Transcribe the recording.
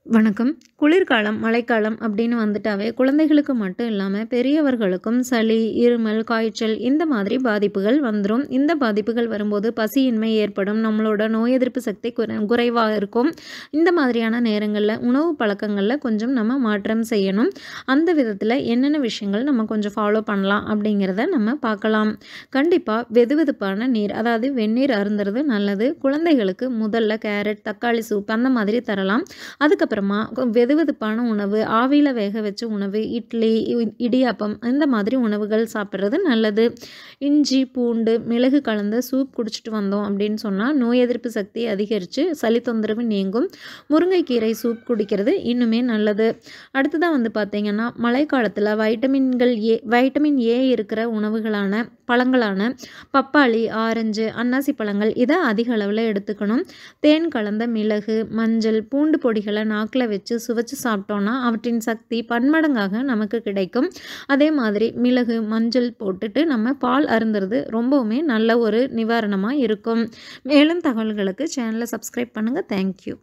வணக்கம். குளிர்காலம், மழைக்காலம் அப்படின்னு வந்துட்டாவே குழந்தைகளுக்கு மட்டும் இல்லாம பெரியவர்களுக்கும் சளி, இருமல், காய்ச்சல் இந்த மாதிரி பாதிப்புகள் வந்துரும். இந்த பாதிப்புகள் வரும்போது பசியின்மை ஏற்படும். நம்மளோட நோய் எதிர்ப்பு சக்தி குறைவா இருக்கும். இந்த மாதிரியான நேரங்கள்ல உணவு பழக்கங்கள்ல கொஞ்சம் நம்ம மாற்றம் செய்யணும். அந்த விதத்துல என்னென்ன விஷயங்கள் நம்ம கொஞ்சம் ஃபாலோ பண்ணலாம் அப்படிங்கிறத நம்ம பார்க்கலாம். கண்டிப்பா வெதுவெதுப்பான நீர், அதாவது வெந்நீர் அருந்துறது நல்லது. குழந்தைகளுக்கு முதல்ல கேரட், தக்காளி சூப் அந்த மாதிரி தரலாம். அதுக்கப்புறமா வெதுவெதுப்பான உணவு, ஆவியில வேக வச்ச உணவு, இட்லி, இடியாப்பம் இந்த மாதிரி உணவுகள் சாப்பிட்றது நல்லது. இஞ்சி, பூண்டு, மிளகு கலந்த சூப் குடிச்சிட்டு வந்தோம் அப்படின்னு சொன்னால் நோய் எதிர்ப்பு சக்தி அதிகரித்து சளி தொந்தரவு நீங்கும். முருங்கைக்கீரை சூப் குடிக்கிறது இன்னுமே நல்லது. அடுத்ததாக பார்த்தீங்கன்னா மழைக்காலத்தில் வைட்டமின் ஏ இருக்கிற உணவுகளான பழங்களான பப்பாளி, ஆரஞ்சு, அன்னாசி பழங்கள் இதை அதிக அளவில் எடுத்துக்கணும். தேன் கலந்த மிளகு, மஞ்சள், பூண்டு பொடிகளை நாக்கில் வச்சு சுவைச்சு சாப்பிட்டோன்னா அவற்றின் சக்தி பன்மடங்காக நமக்கு கிடைக்கும். அதே மாதிரி மிளகு, மஞ்சள் போட்டுட்டு நம்ம பால் அருந்துறது ரொம்பவுமே நல்ல ஒரு நிவாரணமாக இருக்கும். மேலும் தகவல்களுக்கு சேனலை சப்ஸ்கிரைப் பண்ணுங்கள். தேங்க்யூ.